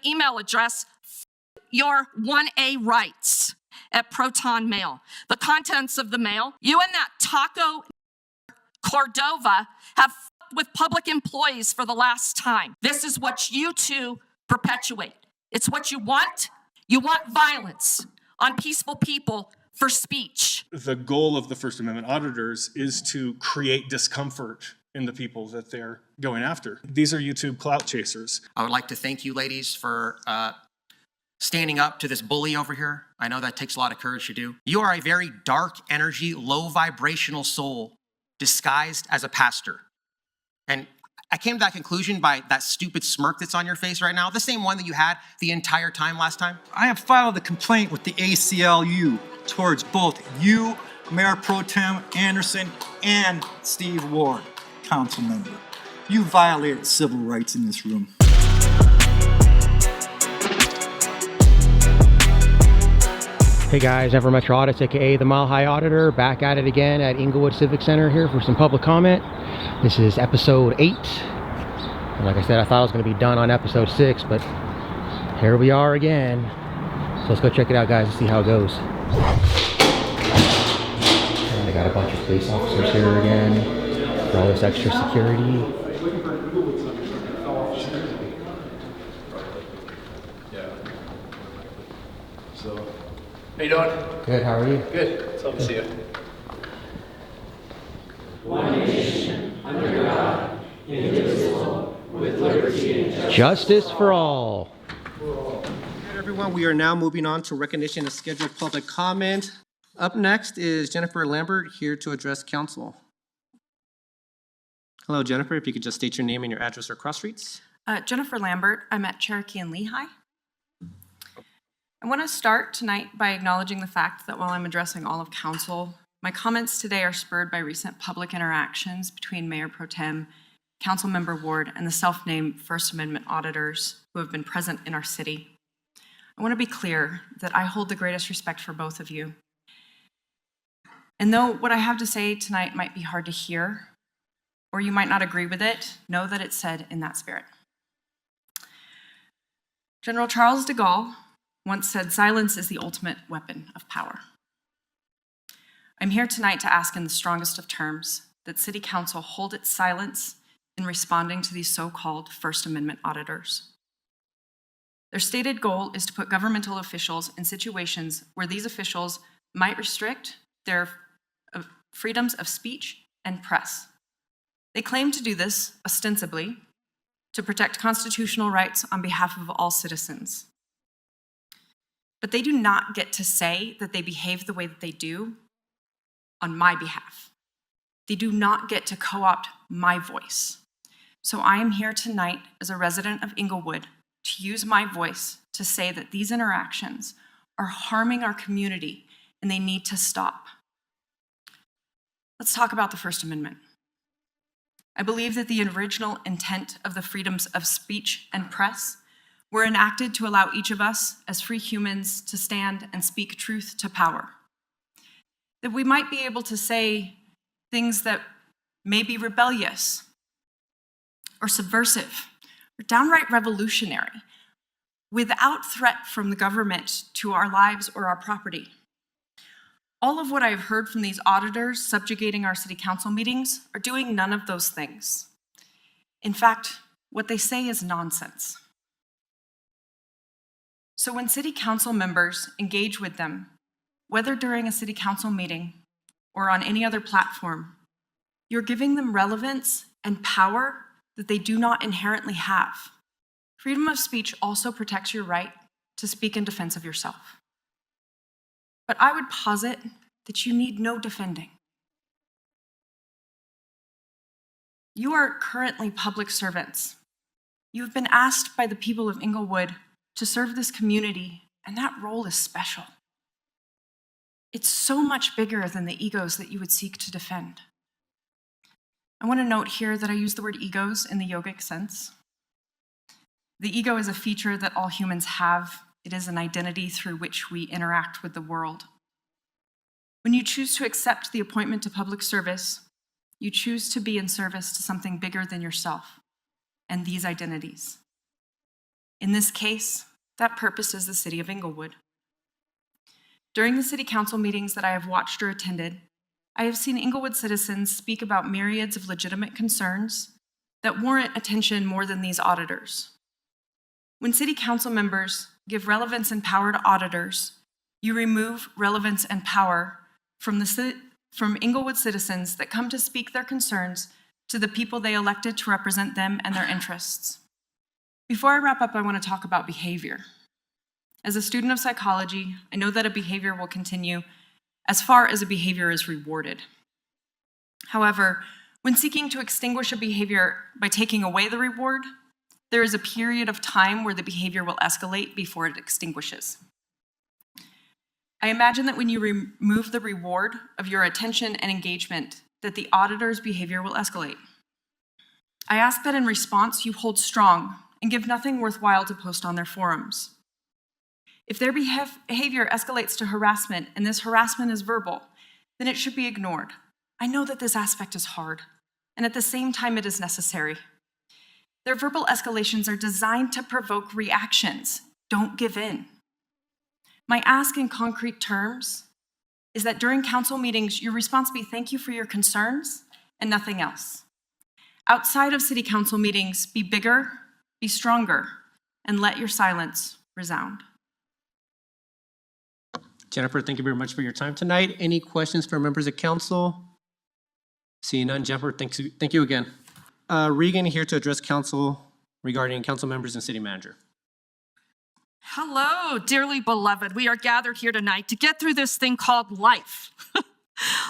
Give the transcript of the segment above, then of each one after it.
email address, your 1A rights at Proton Mail. The contents of the mail, you and that taco Cordova have with public employees for the last time. This is what you two perpetuate. It's what you want. You want violence on peaceful people for speech. The goal of the First Amendment auditors is to create discomfort in the people that they're going after. These are YouTube clout chasers. I would like to thank you ladies for standing up to this bully over here. I know that takes a lot of courage to do. You are a very dark energy, low vibrational soul disguised as a pastor. And I came to that conclusion by that stupid smirk that's on your face right now, the same one that you had the entire time last time. I have filed a complaint with the ACLU towards both you, Mayor Pro Tem Anderson, and Steve Ward, council member. You violated civil rights in this room. Hey guys, Ever Metro Audits, aka the Mile High Auditor, back at it again at Englewood Civic Center here for some public comment. This is episode 8. And like I said, I thought I was going to be done on episode 6, but here we are again. So let's go check it out, guys, and see how it goes. And they got a bunch of police officers here again for all this extra security. How you doing? Good, how are you? Good. It's lovely to see you. One nation, under God, indivisible, with liberty and justice. Justice for all. Everyone, we are now moving on to recognition of scheduled public comment. Up next is Jennifer Lambert, here to address council. Hello, Jennifer. If you could just state your name and your address or cross streets. Jennifer Lambert. I'm at Cherokee and Lehigh. I want to start tonight by acknowledging the fact that while I'm addressing all of council, my comments today are spurred by recent public interactions between Mayor Pro Tem, Councilmember Ward, and the self-named First Amendment auditors who have been present in our city. I want to be clear that I hold the greatest respect for both of you. And though what I have to say tonight might be hard to hear, or you might not agree with it, know that it's said in that spirit. General Charles de Gaulle once said, "Silence is the ultimate weapon of power." I'm here tonight to ask in the strongest of terms that City Council hold its silence in responding to these so-called First Amendment auditors. Their stated goal is to put governmental officials in situations where these officials might restrict their freedoms of speech and press. They claim to do this, ostensibly, to protect constitutional rights on behalf of all citizens. But they do not get to say that they behave the way that they do on my behalf. They do not get to co-opt my voice. So I am here tonight as a resident of Englewood to use my voice to say that these interactions are harming our community and they need to stop. Let's talk about the First Amendment. I believe that the original intent of the freedoms of speech and press were enacted to allow each of us as free humans to stand and speak truth to power. That we might be able to say things that may be rebellious or subversive or downright revolutionary without threat from the government to our lives or our property. All of what I've heard from these auditors subjugating our city council meetings are doing none of those things. In fact, what they say is nonsense. So when city council members engage with them, whether during a city council meeting or on any other platform, you're giving them relevance and power that they do not inherently have. Freedom of speech also protects your right to speak in defense of yourself. But I would posit that you need no defending. You are currently public servants. You have been asked by the people of Englewood to serve this community, and that role is special. It's so much bigger than the egos that you would seek to defend. I want to note here that I use the word egos in the yogic sense. The ego is a feature that all humans have. It is an identity through which we interact with the world. When you choose to accept the appointment to public service, you choose to be in service to something bigger than yourself and these identities. In this case, that purpose is the city of Englewood. During the city council meetings that I have watched or attended, I have seen Englewood citizens speak about myriads of legitimate concerns that warrant attention more than these auditors. When city council members give relevance and power to auditors, you remove relevance and power from Englewood citizens that come to speak their concerns to the people they elected to represent them and their interests. Before I wrap up, I want to talk about behavior. As a student of psychology, I know that a behavior will continue as far as a behavior is rewarded. However, when seeking to extinguish a behavior by taking away the reward, there is a period of time where the behavior will escalate before it extinguishes. I imagine that when you remove the reward of your attention and engagement, that the auditor's behavior will escalate. I ask that in response, you hold strong and give nothing worthwhile to post on their forums. If their behavior escalates to harassment, and this harassment is verbal, then it should be ignored. I know that this aspect is hard, and at the same time it is necessary. Their verbal escalations are designed to provoke reactions. Don't give in. My ask in concrete terms is that during council meetings, your response be thank you for your concerns and nothing else. Outside of city council meetings, be bigger, be stronger, and let your silence resound. Jennifer, thank you very much for your time tonight. Any questions for members of council? Seeing none, Jennifer, thank you again. Regan here to address council regarding council members and city manager. Hello, dearly beloved. We are gathered here tonight to get through this thing called life.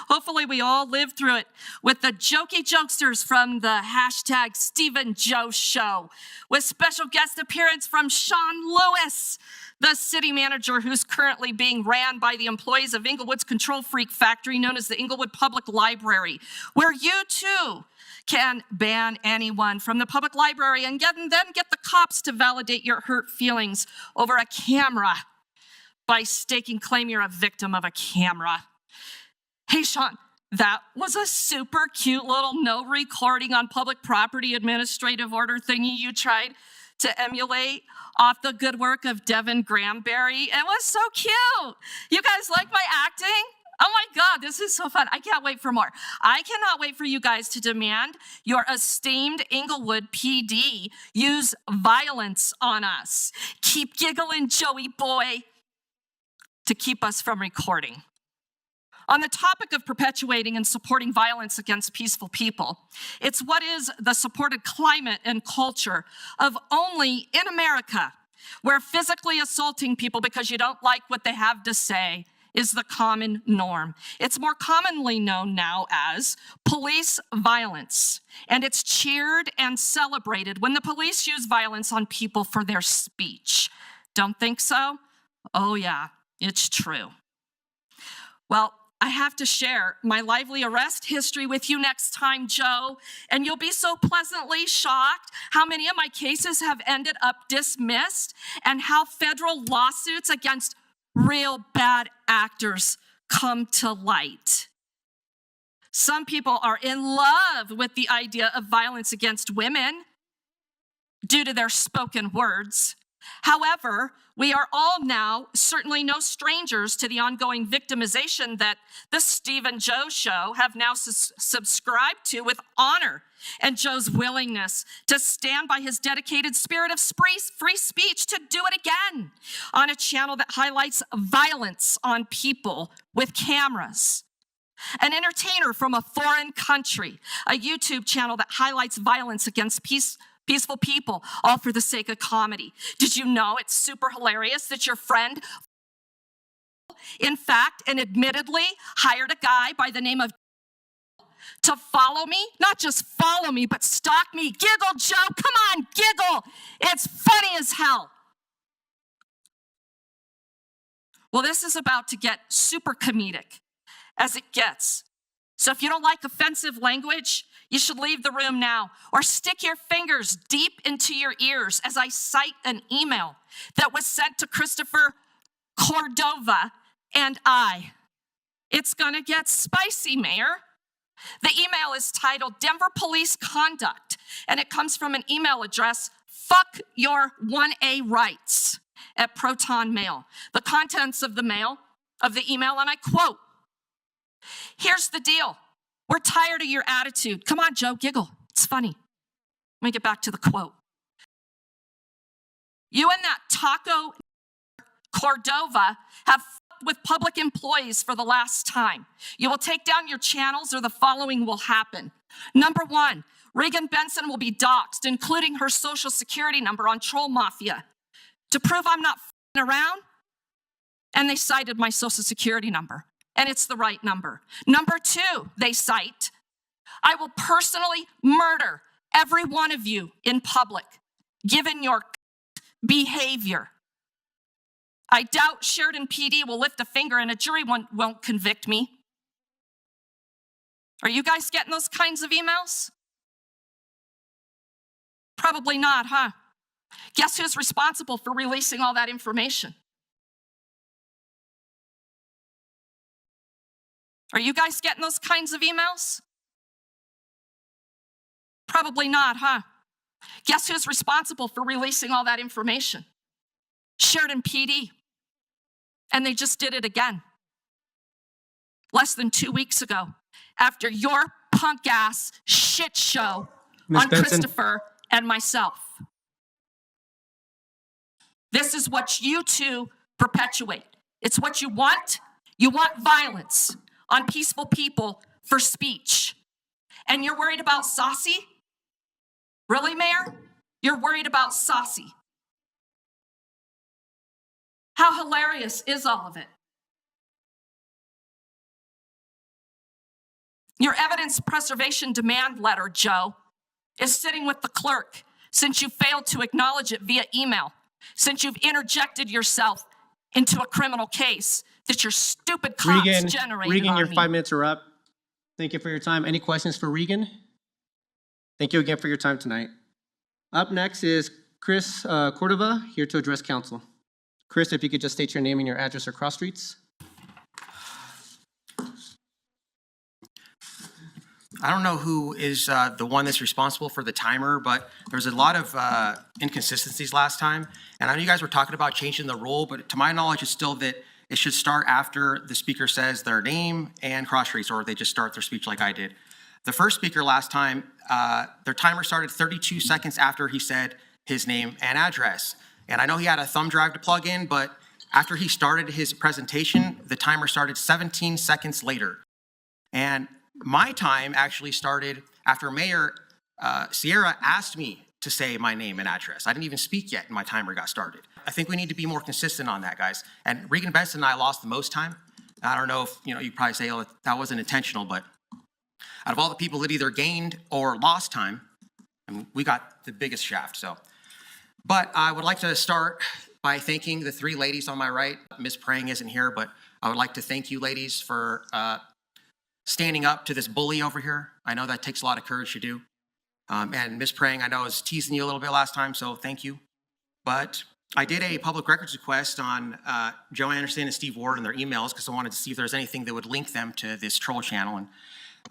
Hopefully we all live through it with the jokey jokesters from the hashtag Stephen Joe Show, with special guest appearance from Shawn Lewis, the city manager who's currently being ran by the employees of Englewood's control freak factory known as the Englewood Public Library, where you too can ban anyone from the public library and then get the cops to validate your hurt feelings over a camera by staking claim you're a victim of a camera. Hey, Shawn, that was a super cute little no recording on public property administrative order thingy you tried to emulate off the good work of Devin Granberry. It was so cute. You guys like my acting? Oh my God, this is so fun. I can't wait for more. I cannot wait for you guys to demand your esteemed Englewood PD use violence on us. Keep giggling, Joey boy, to keep us from recording. On the topic of perpetuating and supporting violence against peaceful people, it's what is the supported climate and culture of only in America, where physically assaulting people because you don't like what they have to say is the common norm. It's more commonly known now as police violence, and it's cheered and celebrated when the police use violence on people for their speech. Don't think so? Oh yeah, it's true. Well, I have to share my lively arrest history with you next time, Joe, and you'll be so pleasantly shocked how many of my cases have ended up dismissed and how federal lawsuits against real bad actors come to light. Some people are in love with the idea of violence against women due to their spoken words. However, we are all now certainly no strangers to the ongoing victimization that the Stephen Joe Show have now subscribed to with honor, and Joe's willingness to stand by his dedicated spirit of free speech to do it again on a channel that highlights violence on people with cameras. An entertainer from a foreign country, a YouTube channel that highlights violence against peaceful people, all for the sake of comedy. Did you know it's super hilarious that your friend, in fact, and admittedly, hired a guy by the name of to follow me? Not just follow me, but stalk me. Giggle, Joe, come on, giggle. It's funny as hell. Well, this is about to get super comedic as it gets. So if you don't like offensive language, you should leave the room now or stick your fingers deep into your ears as I cite an email that was sent to Christopher Cordova and I. It's gonna get spicy, Mayor. The email is titled Denver Police Conduct, and it comes from an email address fuck your 1A rights at Proton Mail. The contents of the email, and I quote, here's the deal. We're tired of your attitude. Come on, Joe, giggle. It's funny. Let me get back to the quote. You and that taco Cordova have fucked with public employees for the last time. You will take down your channels or the following will happen. Number one, Regan Benson will be doxxed, including her social security number on Troll Mafia, to prove I'm not f***ing around. And they cited my social security number, and it's the right number. Number two, they cite, I will personally murder every one of you in public, given your behavior. I doubt Sheridan PD will lift a finger and a jury won't convict me. Are you guys getting those kinds of emails? Probably not, huh? Guess who's responsible for releasing all that information? Are you guys getting those kinds of emails? Probably not, huh? Guess who's responsible for releasing all that information? Sheridan PD. And they just did it again. Less than 2 weeks ago, after your punk ass shit show Ms. on Benson. Christopher and myself. This is what you two perpetuate. It's what you want. You want violence on peaceful people for speech. And you're worried about Saucy? Really, Mayor? You're worried about Saucy. How hilarious is all of it? Your evidence preservation demand letter, Joe, is sitting with the clerk since you failed to acknowledge it via email, since you've interjected yourself into a criminal case that your stupid cops generated Regan, on your me. 5 minutes are up. Thank you for your time. Any questions for Regan? Thank you again for your time tonight. Up next is Chris Cordova, here to address council. Chris, if you could just state your name and your address or cross streets. I don't know who is the one that's responsible for the timer, but there's a lot of inconsistencies last time. And I know you guys were talking about changing the rule, but to my knowledge, it's still that it should start after the speaker says their name and cross streets, or they just start their speech like I did. The first speaker last time, their timer started 32 seconds after he said his name and address. And I know he had a thumb drive to plug in, but after he started his presentation, the timer started 17 seconds later. And my time actually started after Mayor Sierra asked me to say my name and address. I didn't even speak yet and my timer got started. I think we need to be more consistent on that, guys. And Regan Benson and I lost the most time. I don't know if, you probably say, oh, that wasn't intentional, but out of all the people that either gained or lost time, we got the biggest shaft, so. But I would like to start by thanking the three ladies on my right. Ms. Prang isn't here, but I would like to thank you ladies for standing up to this bully over here. I know that takes a lot of courage to do. And Ms. Prang, I know, was teasing you a little bit last time, so thank you. But I did a public records request on Joe Anderson and Steve Ward and their emails because I wanted to see if there was anything that would link them to this troll channel.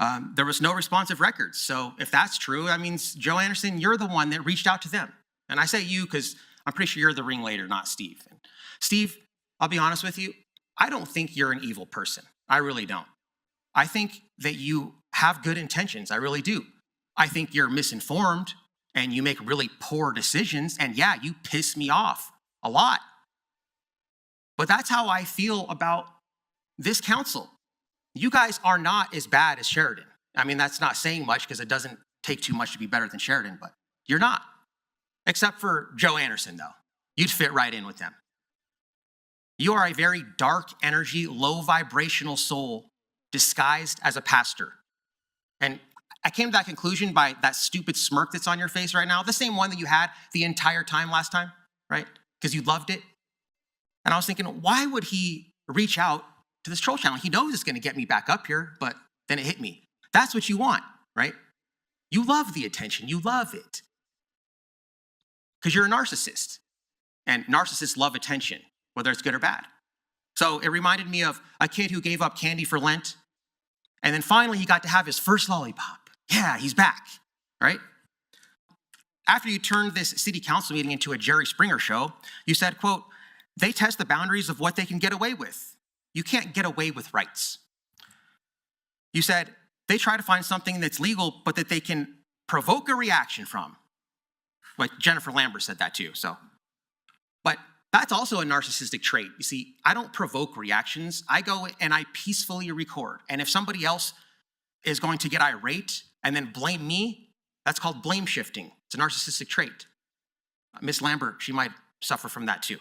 And there was no responsive records. So if that's true, that means, Joe Anderson, you're the one that reached out to them. And I say you because I'm pretty sure you're the ringleader, not Steve. And Steve, I'll be honest with you, I don't think you're an evil person. I really don't. I think that you have good intentions. I really do. I think you're misinformed and you make really poor decisions. And yeah, you piss me off a lot. But that's how I feel about this council. You guys are not as bad as Sheridan. I mean, that's not saying much because it doesn't take too much to be better than Sheridan, but you're not. Except for Joe Anderson, though. You'd fit right in with them. You are a very dark energy, low vibrational soul disguised as a pastor. And I came to that conclusion by that stupid smirk that's on your face right now, the same one that you had the entire time last time, right? Because you loved it. And I was thinking, why would he reach out to this troll channel? He knows it's going to get me back up here, but then it hit me. That's what you want, right? You love the attention. You love it. Because you're a narcissist. And narcissists love attention, whether it's good or bad. So it reminded me of a kid who gave up candy for Lent. And then finally he got to have his first lollipop. Yeah, he's back, right? after you turned this city council meeting into a Jerry Springer show, you said, quote, they test the boundaries of what they can get away with. You can't get away with rights. You said they try to find something that's legal, but that they can provoke a reaction from. Like Jennifer Lambert said that too, so. But that's also a narcissistic trait. You see, I don't provoke reactions. I go and I peacefully record. And if somebody else is going to get irate and then blame me, that's called blame shifting. It's a narcissistic trait. Miss Lambert, she might suffer from that too.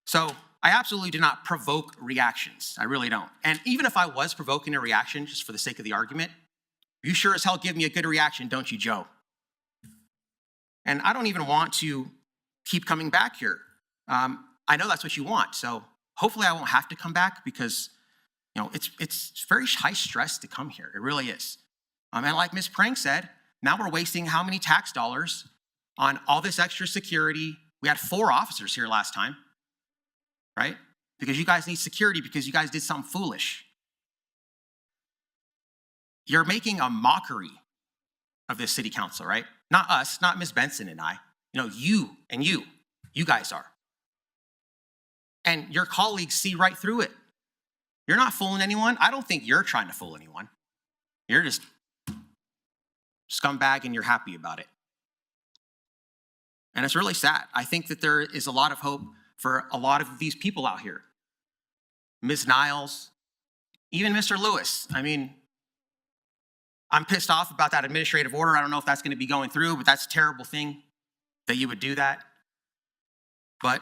So I absolutely do not provoke reactions. I really don't. And even if I was provoking a reaction, just for the sake of the argument, you sure as hell give me a good reaction, don't you, Joe? And I don't even want to keep coming back here. I know that's what you want. So hopefully I won't have to come back because, you know, it's very high stress to come here. It really is. And like Ms. Prank said, now we're wasting how many tax dollars on all this extra security? We had 4 officers here last time, right? Because you guys need security because you guys did something foolish. You're making a mockery of this city council, right? Not us, not Ms. Benson and I. You know, you guys are. And your colleagues see right through it. You're not fooling anyone. I don't think you're trying to fool anyone. You're just scumbag and you're happy about it. And it's really sad. I think that there is a lot of hope for a lot of these people out here. Ms. Niles, even Mr. Lewis. I mean, I'm pissed off about that administrative order. I don't know if that's going to be going through, but that's a terrible thing that you would do that. But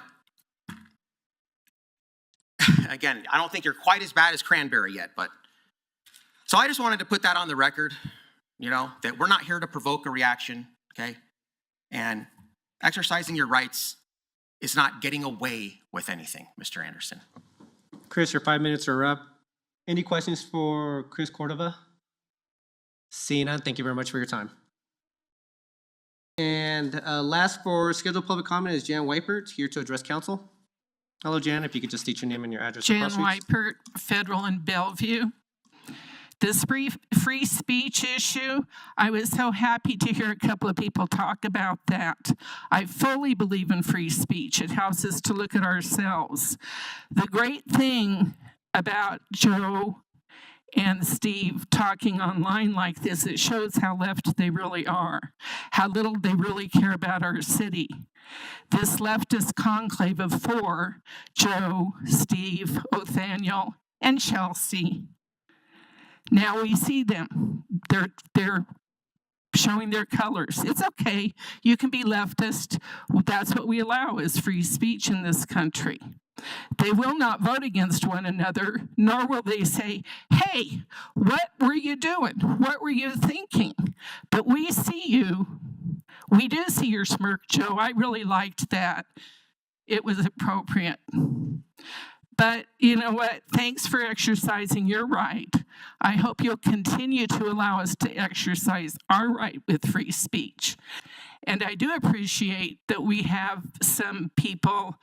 again, I don't think you're quite as bad as Cranberry yet. But so I just wanted to put that on the record, you know, that we're not here to provoke a reaction, okay? And exercising your rights is not getting away with anything, Mr. Anderson. Chris, your 5 minutes are up. Any questions for Chris Cordova? Seeing none, thank you very much for your time. And last for scheduled public comment is Jan Weipert, here to address council. Hello, Jan, if you could just state your name and your address. Jan Weipert, Federal and Bellevue. This free speech issue, I was so happy to hear a couple of people talk about that. I fully believe in free speech. It helps us to look at ourselves. The great thing about Joe and Steve talking online like this, it shows how left they really are, how little they really care about our city. This leftist conclave of 4, Joe, Steve, Othoniel, and Chelsea, now we see them. They're showing their colors. It's okay. You can be leftist. That's what we allow is free speech in this country. They will not vote against one another, nor will they say, hey, what were you doing? What were you thinking? But we see you. We do see your smirk, Joe. I really liked that. It was appropriate. But you know what? Thanks for exercising your right. I hope you'll continue to allow us to exercise our right with free speech. And I do appreciate that we have some people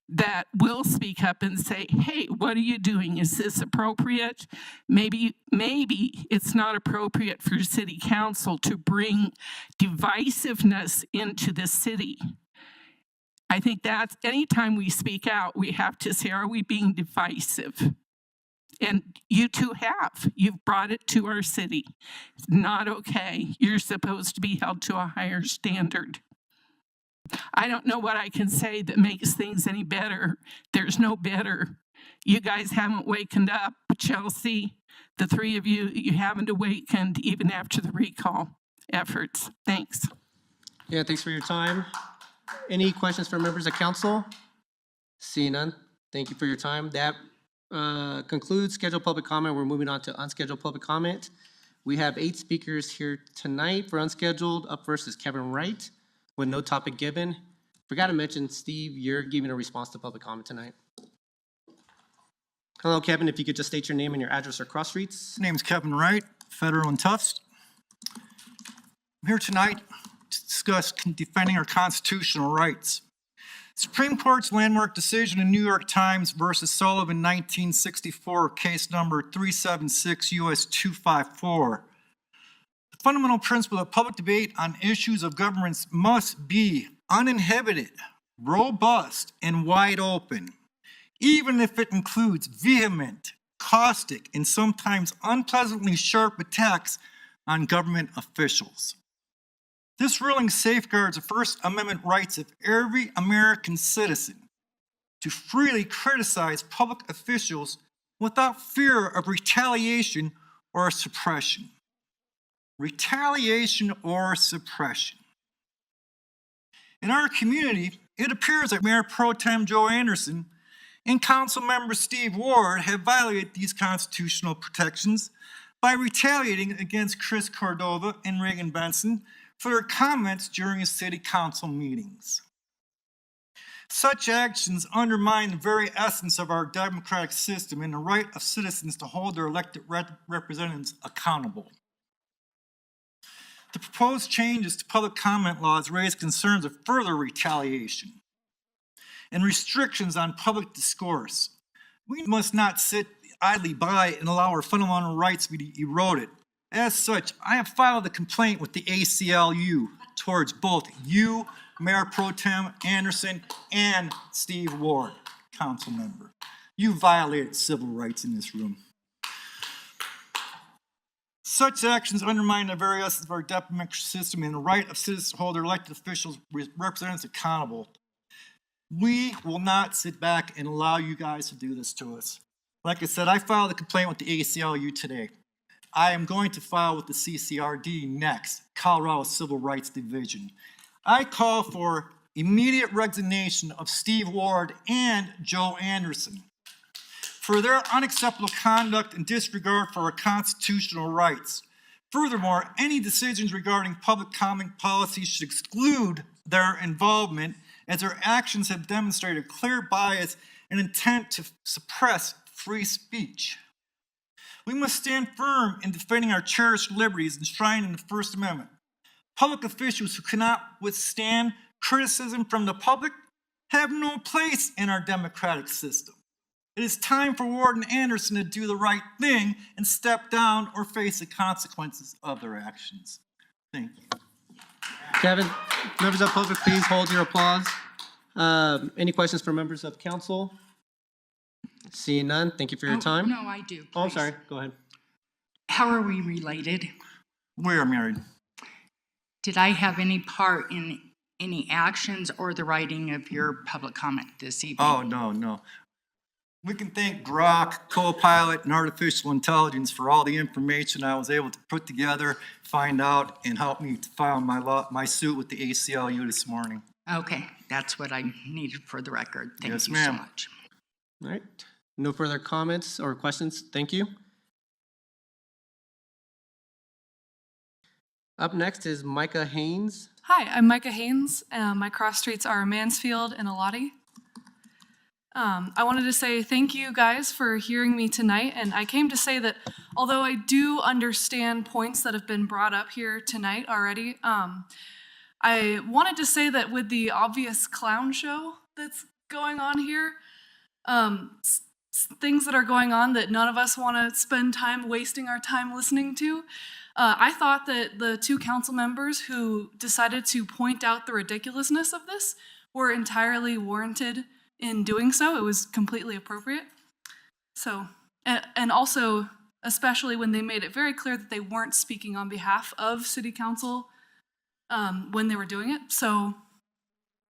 that will speak up and say, hey, what are you doing? Is this appropriate? Maybe it's not appropriate for city council to bring divisiveness into the city. I think that's anytime we speak out, we have to say, are we being divisive? And you two have. You've brought it to our city. It's not okay. You're supposed to be held to a higher standard. I don't know what I can say that makes things any better. There's no better. You guys haven't wakened up. Chelsea, the 3 of you, you haven't awakened even after the recall efforts. Thanks. Yeah, thanks for your time. Any questions for members of council? Seeing none, thank you for your time. That concludes scheduled public comment. We're moving on to unscheduled public comment. We have 8 speakers here tonight for unscheduled. Up first is Kevin Wright with no topic given. Forgot to mention, Steve, you're giving a response to public comment tonight. Hello, Kevin, if you could just state your name and your address or cross streets. My name's Kevin Wright, Federal and Tufts. I'm here tonight to discuss defending our constitutional rights. Supreme Court's landmark decision in New York Times versus Sullivan 1964, case number 376 U.S. 254. The fundamental principle that public debate on issues of governance must be uninhibited, robust, and wide open, even if it includes vehement, caustic, and sometimes unpleasantly sharp attacks on government officials. This ruling safeguards the First Amendment rights of every American citizen to freely criticize public officials without fear of retaliation or suppression. Retaliation or suppression. In our community, it appears that Mayor Pro Tem Joe Anderson and Council Member Steve Ward have violated these constitutional protections by retaliating against Chris Cordova and Reagan Benson for their comments during his city council meetings. Such actions undermine the very essence of our democratic system and the right of citizens to hold their elected representatives accountable. The proposed changes to public comment laws raise concerns of further retaliation and restrictions on public discourse. We must not sit idly by and allow our fundamental rights to be eroded. As such, I have filed a complaint with the ACLU towards both you, Mayor Pro Tem Anderson, and Steve Ward, council member. You violated civil rights in this room. Such actions undermine the very essence of our democratic system and the right of citizens to hold their elected officials, representatives accountable. We will not sit back and allow you guys to do this to us. Like I said, I filed a complaint with the ACLU today. I am going to file with the CCRD next, Colorado Civil Rights Division. I call for immediate resignation of Steve Ward and Joe Anderson for their unacceptable conduct and disregard for our constitutional rights. Furthermore, any decisions regarding public comment policies should exclude their involvement, as their actions have demonstrated clear bias and intent to suppress free speech. We must stand firm in defending our cherished liberties enshrined in the First Amendment. Public officials who cannot withstand criticism from the public have no place in our democratic system. It is time for Ward and Anderson to do the right thing and step down or face the consequences of their actions. Thank you. Kevin, members of the public, please hold your applause. Any questions for members of council? Seeing none, thank you for your time. No, I do. Oh, I'm please. sorry, go ahead. How are we related? We are married. Did I have any part in any actions or the writing of your public comment this evening? Oh, no. We can thank Grok, Copilot, and artificial intelligence for all the information I was able to put together, find out, and help me to file my suit with the ACLU this morning. Okay, that's what I needed for the record. Thank Yes, you ma'am. so much. All right, no further comments or questions. Thank you. Up next is Micah Haynes. Hi, I'm Micah Haynes. My cross streets are Mansfield and Elodie. I wanted to say thank you guys for hearing me tonight, and I came to say that although I do understand points that have been brought up here tonight already, I wanted to say that with the obvious clown show that's going on here, things that are going on that none of us want to spend time wasting our time listening to, I thought that the two council members who decided to point out the ridiculousness of this were entirely warranted in doing so. It was completely appropriate. So, and also, especially when they made it very clear that they weren't speaking on behalf of city council when they were doing it. So,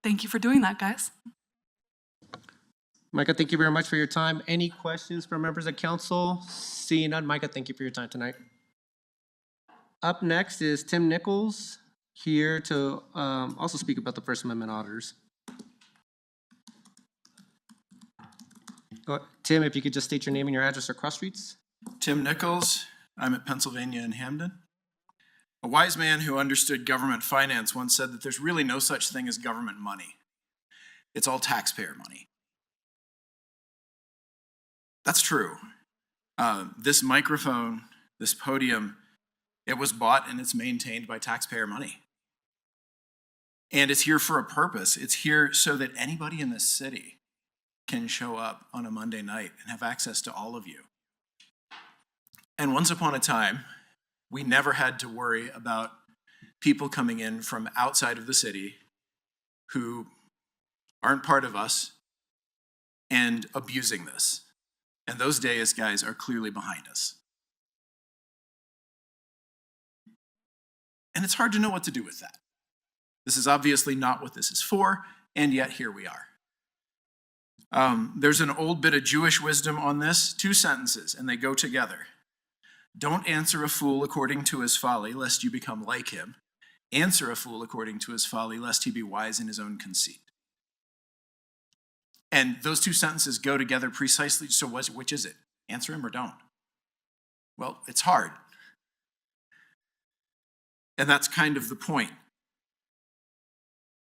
thank you for doing that, guys. Micah, thank you very much for your time. Any questions for members of council? Seeing none, Micah, thank you for your time tonight. Up next is Tim Nichols, here to also speak about the First Amendment auditors. Tim, if you could just state your name and your address or cross streets. Tim Nichols. I'm at Pennsylvania in Hamden. A wise man who understood government finance once said that there's really no such thing as government money. It's all taxpayer money. That's true. This microphone, this podium, it was bought and it's maintained by taxpayer money. And it's here for a purpose. It's here so that anybody in this city can show up on a Monday night and have access to all of you. And once upon a time, We never had to worry about people coming in from outside of the city who aren't part of us and abusing this. And those days, guys, are clearly behind us. And it's hard to know what to do with that. This is obviously not what this is for, and yet here we are. There's an old bit of Jewish wisdom on this, 2 sentences, and they go together. Don't answer a fool according to his folly, lest you become like him. Answer a fool according to his folly, lest he be wise in his own conceit. And those 2 sentences go together precisely. So which is it? Answer him or don't? Well, it's hard. And that's kind of the point.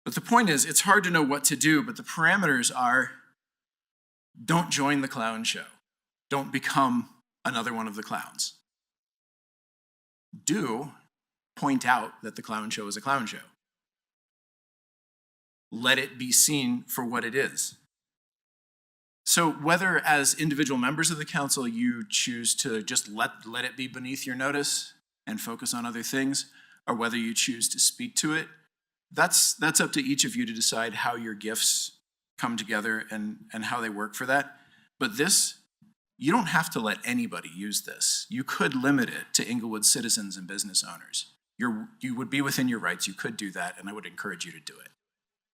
But the point is, it's hard to know what to do, but the parameters are, don't join the clown show. Don't become another one of the clowns. Do point out that the clown show is a clown show. Let it be seen for what it is. So whether as individual members of the council you choose to just let it be beneath your notice and focus on other things, or whether you choose to speak to it, that's up to each of you to decide how your gifts come together and how they work for that. But this, you don't have to let anybody use this. You could limit it to Englewood citizens and business owners. You would be within your rights. You could do that, and I would encourage you to do it.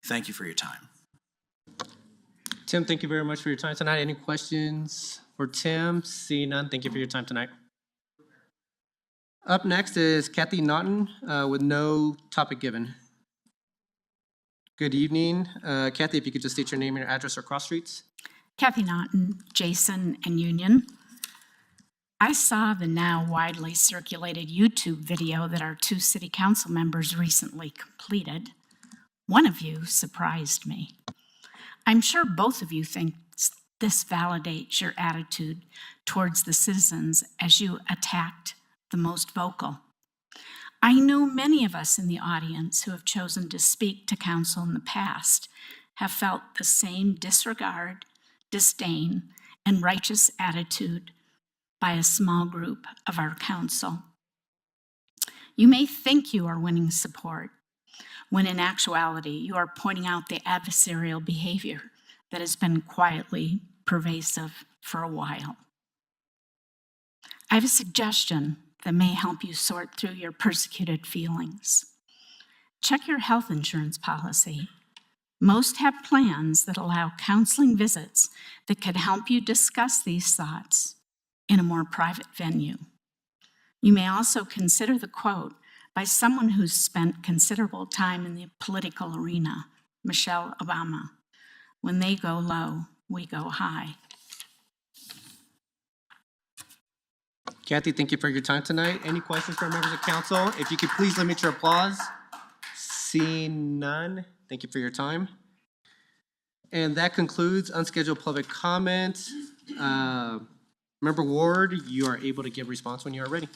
Thank you for your time. Tim, thank you very much for your time tonight. Any questions for Tim? See none. Thank you for your time tonight. Up next is Kathy Naughton with no topic given. Good evening. Kathy, if you could just state your name and your address or cross streets. Kathy Naughton, Jason, and Union. I saw the now widely circulated YouTube video that our 2 city council members recently completed. One of you surprised me. I'm sure both of you think this validates your attitude towards the citizens as you attacked the most vocal. I know many of us in the audience who have chosen to speak to council in the past have felt the same disregard, disdain, and righteous attitude by a small group of our council. You may think you are winning support, when in actuality you are pointing out the adversarial behavior that has been quietly pervasive for a while. I have a suggestion that may help you sort through your persecuted feelings. Check your health insurance policy. Most have plans that allow counseling visits that could help you discuss these thoughts in a more private venue. You may also consider the quote by someone who's spent considerable time in the political arena, Michelle Obama, "When they go low, we go high." Kathy, thank you for your time tonight. Any questions from members of council? If you could please limit your applause. Seeing none, thank you for your time. And that concludes unscheduled public comment. Member Ward, you are able to give response when you are ready.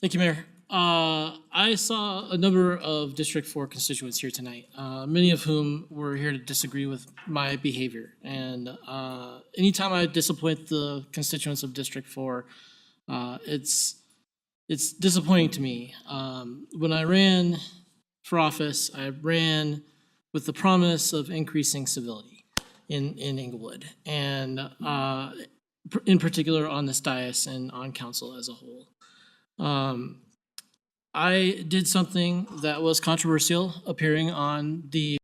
Thank you, Mayor. I saw a number of District 4 constituents here tonight, many of whom were here to disagree with my behavior. And anytime I disappoint the constituents of District 4, it's disappointing to me. When I ran for office, I ran with the promise of increasing civility in Englewood, and in particular on this dais and on council as a whole. I did something that was controversial appearing on the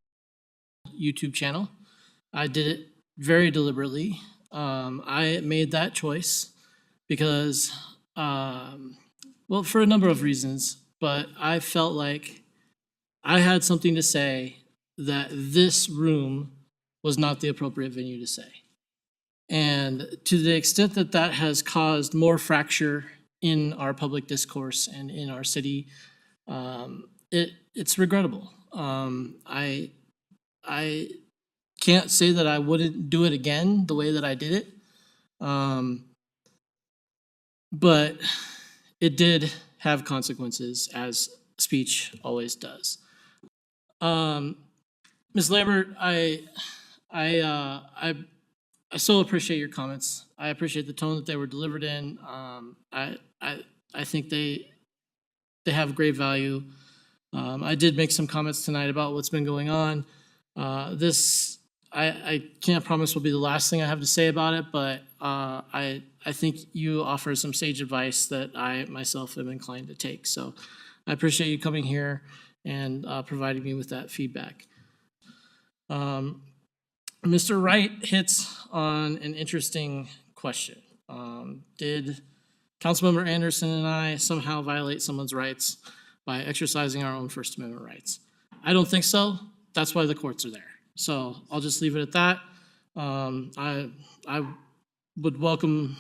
YouTube channel. I did it very deliberately. I made that choice because, well, for a number of reasons, but I felt like I had something to say that this room was not the appropriate venue to say. And to the extent that that has caused more fracture in our public discourse and in our city, it's regrettable. I can't say that I wouldn't do it again the way that I did it, but it did have consequences, as speech always does. Ms. Lambert, I I so appreciate your comments. I appreciate the tone that they were delivered in. I think they have great value. I did make some comments tonight about what's been going on. I can't promise will be the last thing I have to say about it, but I think you offer some sage advice that I myself am inclined to take. So I appreciate you coming here and providing me with that feedback. Mr. Wright hits on an interesting question. Did Councilmember Anderson and I somehow violate someone's rights by exercising our own First Amendment rights? I don't think so. That's why the courts are there. So I'll just leave it at that. I would welcome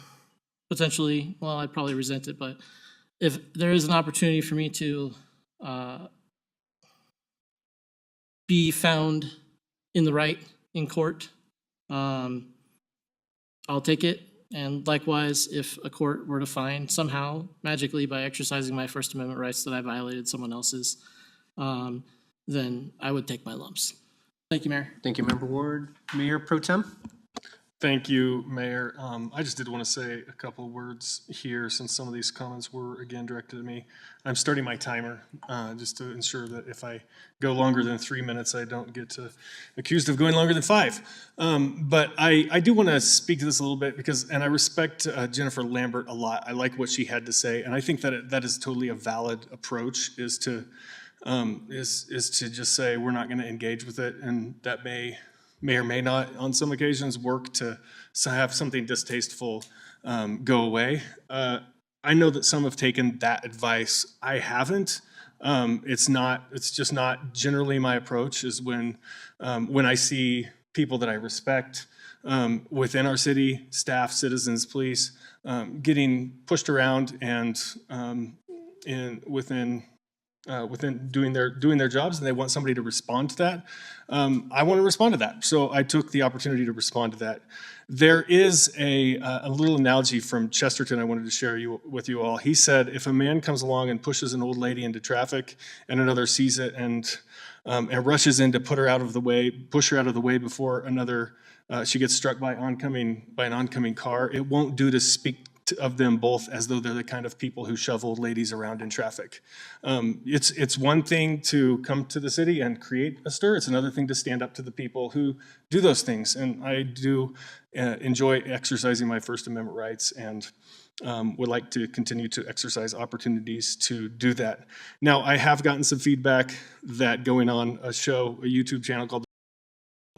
potentially, well, I'd probably resent it, but if there is an opportunity for me to be found in the right in court, I'll take it. And likewise, if a court were to find somehow, magically, by exercising my First Amendment rights that I violated someone else's, then I would take my lumps. Thank you, Mayor. Thank you, Member Ward. Mayor Pro Tem? Thank you, Mayor. I just did want to say a couple of words here since some of these comments were again directed at me. I'm starting my timer just to ensure that if I go longer than 3 minutes, I don't get accused of going longer than 5. But I do want to speak to this a little bit because, and I respect Jennifer Lambert a lot. I like what she had to say, and I think that that is totally a valid approach. Is to just say we're not going to engage with it, and that may or may not, on some occasions, work to have something distasteful go away. I know that some have taken that advice. I haven't. It's just not generally my approach. Is when I see people that I respect within our city, staff, citizens, police, getting pushed around and within doing their jobs, and they want somebody to respond to that. I want to respond to that, so I took the opportunity to respond to that. There is a little analogy from Chesterton I wanted to share with you all. He said, if a man comes along and pushes an old lady into traffic, and another sees it and rushes in to push her out of the way before another she gets struck by an oncoming car, it won't do to speak of them both as though they're the kind of people who shove old ladies around in traffic. It's one thing to come to the city and create a stir. It's another thing to stand up to the people who do those things. And I do enjoy exercising my First Amendment rights, and would like to continue to exercise opportunities to do that. Now, I have gotten some feedback that going on a YouTube channel called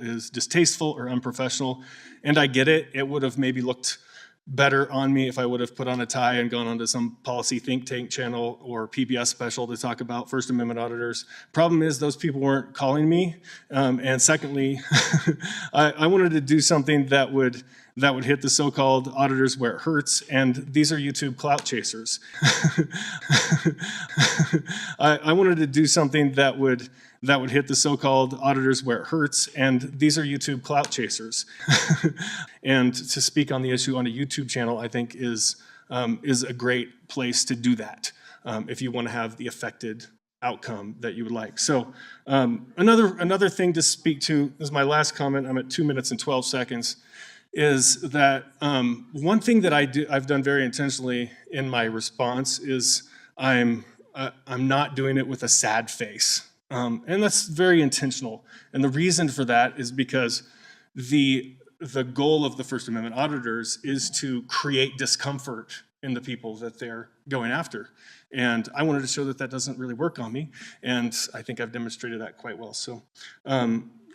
is distasteful or unprofessional, and I get it. It would have maybe looked better on me if I would have put on a tie and gone onto some policy think tank channel or PBS special to talk about First Amendment auditors. Problem is, those people weren't calling me. And secondly, I wanted to do something that would hit the so-called auditors where it hurts, and these are YouTube clout chasers. I wanted to do something that would hit the so-called auditors where it hurts, and these are YouTube clout chasers. And to speak on the issue on a YouTube channel, I think is a great place to do that if you want to have the affected outcome that you would like. So another thing to speak to, this is my last comment, I'm at 2 minutes and 12 seconds, is that one thing that I've done very intentionally in my response is I'm not doing it with a sad face. And that's very intentional. And the reason for that is because the goal of the First Amendment auditors is to create discomfort in the people that they're going after. And I wanted to show that doesn't really work on me. And I think I've demonstrated that quite well. So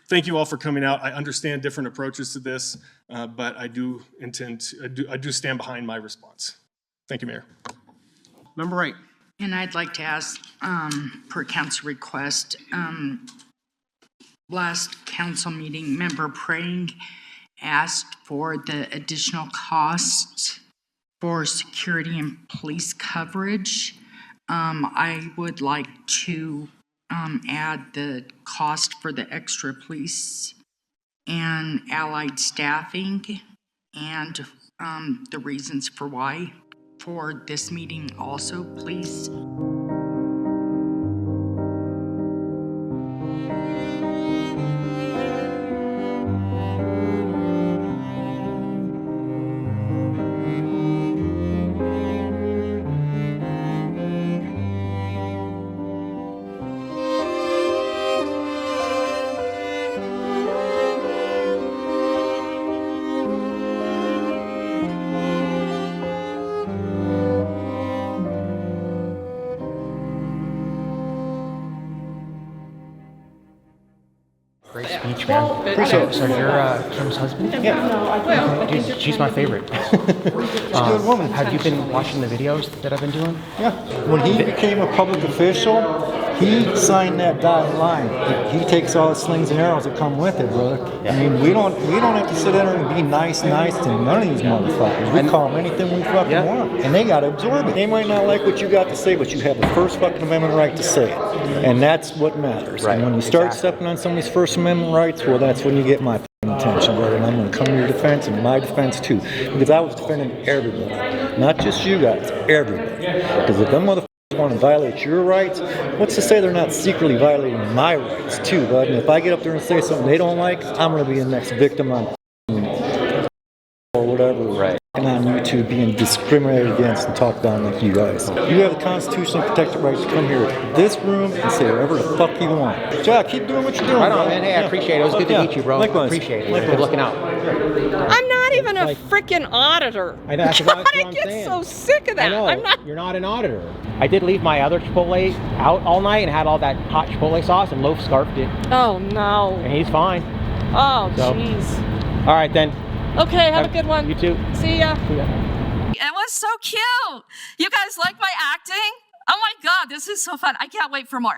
thank you all for coming out. I understand different approaches to this, but I do stand behind my response. Thank you, Mayor. Member Wright. And I'd like to ask, per council request, last council meeting, Member Prang asked for the additional costs for security and police coverage. I would like to add the cost for the extra police and allied staffing and the reasons for why for this meeting also, please. Great speech, man. Appreciate it. So you're Kim's husband? Yeah. Dude, she's my favorite. She's a good woman. Have you been watching the videos that I've been doing? Yeah. When he became a public official, he signed that dotted line. He takes all the slings and arrows that come with it, brother. I mean, we don't have to sit there and be nice to none of these motherfuckers. We call them anything we fucking want, and they gotta absorb it. They might not like what you got to say, but you have the First fucking Amendment right to say it, and that's what matters. Right. And when you start stepping on somebody's First Amendment rights, well, that's when you get my attention, brother. And I'm going to come to your defense and my defense too, because I was defending everybody, not just you guys, everybody. Because if them motherfuckers want to violate your rights, what's to say they're not secretly violating my rights too, bud? And if I get up there and say something they don't like, I'm going to be the next victim on or whatever, right, on YouTube being discriminated against and talked down like you guys. You have the constitutionally protected right to come here to this room and say whatever the fuck you want. Jack, keep doing what you're doing. Right on, man. Hey, I appreciate it. It was good to meet you, bro. Likewise. Appreciate it. Good looking out. I'm not even a freaking auditor. I know, that's what I'm get saying. so sick of that. I know, I'm not. you're not an auditor. I did leave my other Chipotle out all night and had all that hot Chipotle sauce, and Loaf scarfed it. Oh no. And he's fine. Oh So, jeez. All right then. Okay, have a good one. You too. See ya. See ya. It was so cute. You guys like my acting? Oh my God, this is so fun. I can't wait for more.